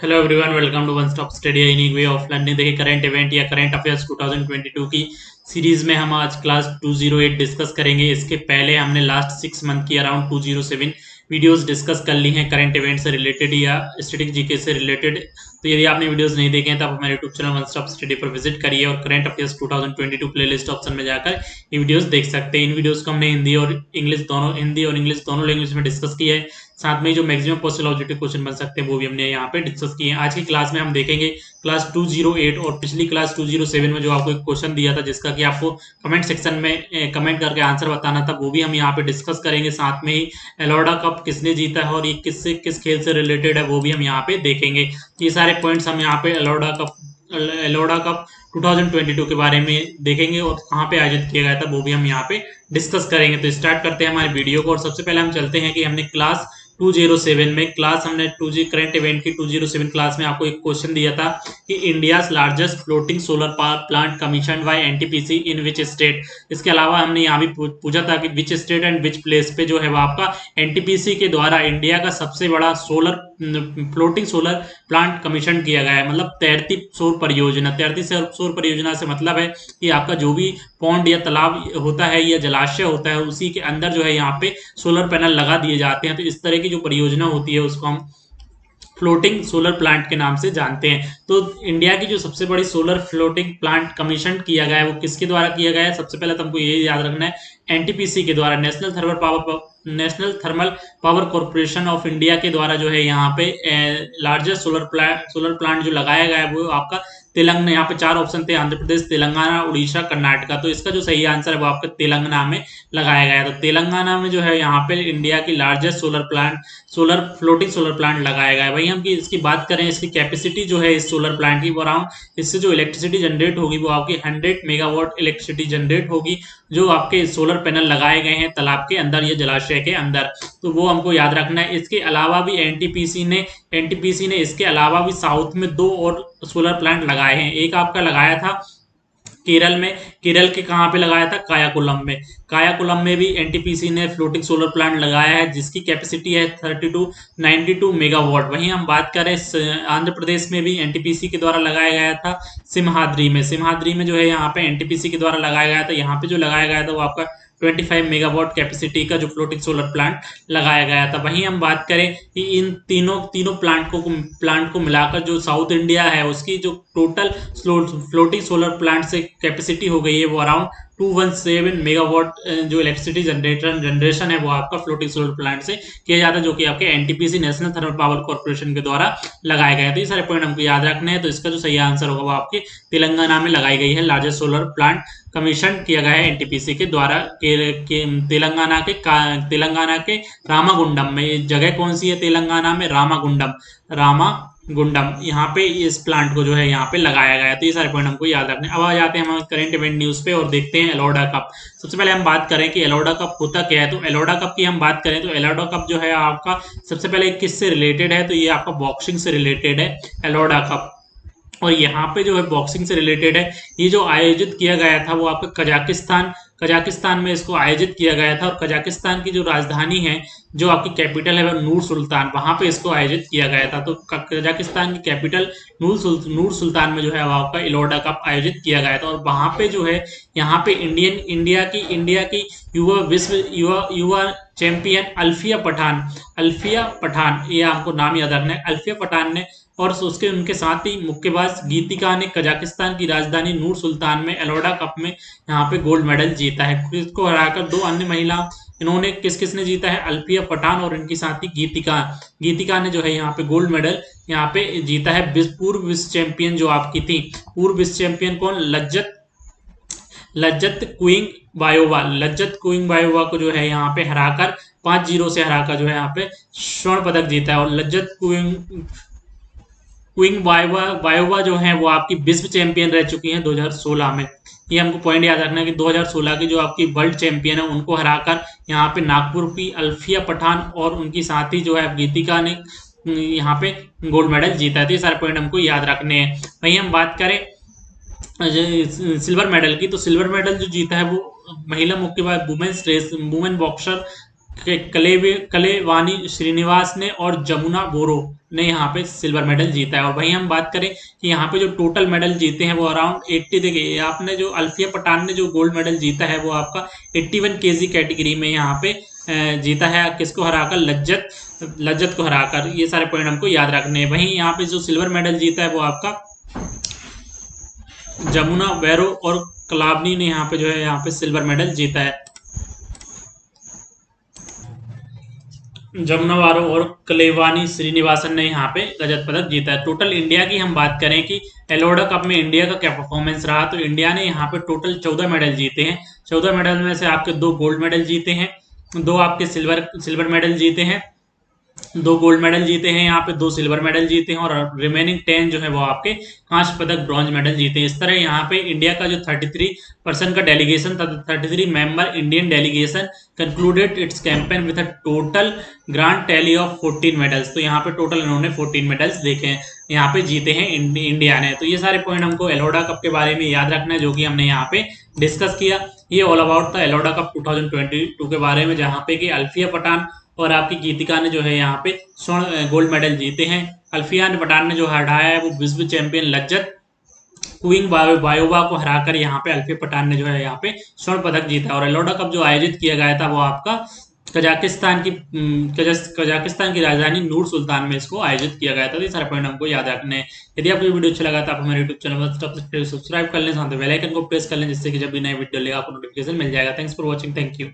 Hello everyone, welcome to one stop study unique way of learning. देखिए, current event या current affairs 2022 की series में हम आज क्लास 208 डिस्कस करेंगे। इसके पहले हमने लास्ट 6 मंथ की अराउंड 207 वीडियोस डिस्कस कर ली हैं करंट इवेंट से रिलेटेड या स्टैटिक जीके से रिलेटेड। तो यदि आपने वीडियोस नहीं देखे हैं तो आप हमारे YouTube channel one stop study पर विजिट करिए और करंट अफेयर्स 2022 प्लेलिस्ट ऑप्शन में जाकर ये वीडियोस देख सकते हैं। इन वीडियोस को हमने हिंदी और इंग्लिश दोनों लैंग्वेज में डिस्कस किया है। साथ में जो मैक्सिमम पॉसिबल ऑब्जेक्टिव क्वेश्चन बन सकते हैं वो भी हमने यहाँ पे डिस्कस किए हैं। आज की क्लास में हम देखेंगे क्लास 208 और पिछली क्लास 207 में जो आपको एक क्वेश्चन दिया था जिसका कि आपको कमेंट सेक्शन में कमेंट करके आंसर बताना था, वो भी हम यहाँ पे डिस्कस करेंगे। साथ में ही एलोडा कप किसने जीता है और ये किस खेल से रिलेटेड है वो भी हम यहाँ पे देखेंगे। ये सारे पॉइंट्स हम यहाँ पे एलोडा कप 2022 के बारे में देखेंगे और कहाँ पे आयोजित किया गया था वो भी हम यहाँ पे डिस्कस करेंगे। तो स्टार्ट करते हैं हमारे वीडियो को और सबसे पहले हम चलते हैं कि हमने क्लास 207 में हमने 2G करंट इवेंट की 207 क्लास में आपको एक क्वेश्चन दिया था कि India's largest floating solar power plant commission by NTPC in which state. इसके अलावा हमने यहाँ भी पूछा था कि which state and which place पे जो है वो आपका एनटीपीसी के द्वारा इंडिया का सबसे बड़ा फ्लोटिंग सोलर प्लांट कमीशन किया गया है। मतलब तैरती सौर परियोजना से मतलब है कि आपका जो भी पौंड या तालाब होता है या जलाशय होता है उसी के अंदर जो है यहाँ पे सोलर पैनल लगा दिए जाते हैं। तो इस तरह की जो परियोजना होती है उसको हम फ्लोटिंग सोलर प्लांट के नाम से जानते हैं। तो इंडिया की जो सबसे बड़ी सोलर फ्लोटिंग प्लांट कमीशन किया गया है वो किसके द्वारा किया गया है? सबसे पहले तो हमको ये याद रखना है, एनटीपीसी के द्वारा, national thermal power corporation of India के द्वारा जो है यहाँ पे लार्जेस्ट सोलर प्लांट जो लगाया गया है वो आपका तेलंगाना। यहाँ पे 4 ऑप्शन थे, आंध्र प्रदेश, तेलंगाना, उड़ीसा, कर्नाटका। तो इसका जो सही आंसर है वो आपका तेलंगाना में लगाया गया है। तो तेलंगाना में जो है यहाँ पे इंडिया की लार्जेस्ट फ्लोटिंग सोलर प्लांट लगाया गया है। वही हम इसकी बात करें, इसकी कैपेसिटी जो है इस सोलर प्लांट की वो अराउंड, इससे जो इलेक्ट्रिसिटी जनरेट होगी वो आपकी 100 मेगावाट इलेक्ट्रिसिटी जनरेट होगी, जो आपके सोलर पैनल लगाए गए हैं तालाब के अंदर या जलाशय के अंदर। तो वो हमको याद रखना है। इसके अलावा भी एनटीपीसी ने इसके अलावा भी साउथ में 2 और सोलर प्लांट लगाए हैं। एक आपका लगाया था केरल में। केरल के कहाँ पे लगाया था? कायाकुलम में भी एनटीपीसी ने फ्लोटिंग सोलर प्लांट लगाया है जिसकी कैपेसिटी है 92 मेगावाट। वहीं हम बात करें आंध्र प्रदेश में भी एनटीपीसी के द्वारा लगाया गया था सिमहाद्री में जो है यहाँ पे एनटीपीसी के द्वारा लगाया गया था। यहाँ पे जो लगाया गया था वो आपका 25 मेगावाट कैपेसिटी का जो फ्लोटिंग सोलर प्लांट लगाया गया था। वहीं हम बात करें कि इन तीनों प्लांट को मिलाकर जो साउथ इंडिया है उसकी जो टोटल फ्लोटिंग सोलर प्लांट से कैपेसिटी हो गई है वो अराउंड 217 मेगावाट। जो इलेक्ट्रिसिटी जनरेशन है वो आपका फ्लोटिंग सोलर प्लांट से किया जाता है, जो कि आपके NTPC national thermal power corporation के द्वारा लगाए गए। तो ये सारे पॉइंट हमको याद रखने हैं। तो इसका जो सही आंसर होगा वो आपके तेलंगाना में लगाई गई है, लार्जेस्ट सोलर प्लांट कमीशन किया गया है एनटीपीसी के द्वारा। तेलंगाना के रामागुंडम में। जगह कौन सी है तेलंगाना में? रामागुंडम यहाँ पे इस प्लांट को जो है यहाँ पे लगाया गया है। तो ये सारे पॉइंट हमको याद रखने। अब आ जाते हैं हम करंट इवेंट न्यूज पे और देखते हैं एलोडा कप। सबसे पहले हम बात करें कि एलोडा कप होता क्या है। तो एलोडा कप की हम बात करें तो एलोडा कप जो है आपका सबसे पहले किससे रिलेटेड है? तो ये आपका बॉक्सिंग से रिलेटेड है एलोडा कप। और यहाँ पे जो है बॉक्सिंग से रिलेटेड है। ये जो आयोजित किया गया था वो आपका कजाकिस्तान में इसको आयोजित किया गया था। और कजाकिस्तान की जो राजधानी है, जो आपकी कैपिटल है, वो नूर सुल्तान, वहां पे इसको आयोजित किया गया था। तो कजाकिस्तान की कैपिटल नूर सुल्तान में जो है आपका एलोडा कप आयोजित किया गया था। और वहां पे जो है यहाँ पे इंडिया की युवा चैंपियन अल्फिया पठान, ये आपको नाम याद रखना है, अल्फिया पठान ने और उसके उनके साथ ही मुक्केबाज गीतिका ने कजाकिस्तान की राजधानी नूर सुल्तान में एलोडा कप में यहाँ पे गोल्ड मेडल जीता है। इसको हराकर 2 अन्य महिला, इन्होंने किसने जीता है? अल्फिया पठान और इनकी साथी गीतिका ने जो है यहाँ पे गोल्ड मेडल यहाँ पे जीता है। पूर्व विश्व चैंपियन जो आपकी थी, पूर्व विश्व चैंपियन कौन? लज्जत क्विंग बायोवा को जो है यहाँ पे हराकर 5-0 से हराकर जो है यहाँ पे स्वर्ण पदक जीता है। और लज्जत क्विंग बायोवा जो है वो आपकी विश्व चैंपियन रह चुकी हैं 2016 में। ये हमको पॉइंट याद रखना है कि 2016 की जो आपकी वर्ल्ड चैंपियन है उनको हराकर यहाँ पे नागपुर की अल्फिया पठान और उनकी साथी जो है गीतिका ने यहाँ पे गोल्ड मेडल जीता है। तो ये सारे पॉइंट हमको याद रखने हैं। वहीं हम बात करें सिल्वर मेडल की, तो सिल्वर मेडल जो जीता है वो महिला मुक्केबाज वुमेन बॉक्सर कलेवानी श्रीनिवास ने और जमुना बोरो ने यहाँ पे सिल्वर मेडल जीता है। और वहीं हम बात करें कि यहाँ पे जो टोटल मेडल जीते हैं वो अराउंड 80, देखिए आपने जो अल्फिया पठान ने जो गोल्ड मेडल जीता है वो आपका 81 केजी कैटेगरी में यहाँ पे जीता है, किसको हराकर, लज्जत को हराकर। ये सारे पॉइंट हमको याद रखने हैं। वहीं यहाँ पे जो सिल्वर मेडल जीता है वो आपका जमुना बैरो और कलावनी ने यहाँ पे जो है यहाँ पे सिल्वर मेडल जीता है। जमुनावारो और कलेवानी श्रीनिवासन ने यहाँ पे रजत पदक जीता है। टोटल इंडिया की हम बात करें कि एलोडा कप में इंडिया का क्या परफॉर्मेंस रहा, तो इंडिया ने यहाँ पे टोटल 14 मेडल जीते हैं। 14 मेडल में से आपके 2 गोल्ड मेडल जीते हैं, 2 आपके सिल्वर मेडल जीते हैं, 2 गोल्ड मेडल जीते हैं, यहाँ पे 2 सिल्वर मेडल जीते हैं, और रिमेनिंग 10 जो है वो आपके कांस्य पदक, ब्रॉन्ज मेडल जीते हैं। इस तरह यहाँ पे इंडिया का जो 33% का डेलीगेशन था, 33 member Indian delegation concluded it's campaign with a total grand tally of 14 medals. तो यहाँ पे टोटल इन्होंने 14 मेडल्स देखे हैं, यहाँ पे जीते हैं इंडिया ने। तो ये सारे पॉइंट हमको एलोडा कप के बारे में याद रखना है, जो कि हमने यहाँ पे डिस्कस किया। ये ऑल अबाउट था एलोडा कप 2022 के बारे में, जहाँ पे कि अल्फिया पठान और आपकी गीतिका ने जो है यहाँ पे स्वर्ण गोल्ड मेडल जीते हैं। अल्फिया पठान ने जो हराया है वो विश्व चैंपियन लज्जत कुइंग बायोवा को हराकर यहाँ पे अल्फिया पठान ने जो है यहाँ पे स्वर्ण पदक जीता। और एलोडा कप जो आयोजित किया गया था वो आपका कजाकिस्तान की राजधानी नूर सुल्तान में इसको आयोजित किया गया था। तो ये सारे पॉइंट हमको याद रखने हैं। यदि आपको ये वीडियो अच्छा लगा तो आप हमारे यूट्यूब चैनल सब्सक्राइब कर लें, साथ में बेल आइकन को प्रेस कर लें, जिससे कि जब भी नए वीडियो लेगा आपको नोटिफिकेशन मिल जाएगा। Thanks for watching, thank you.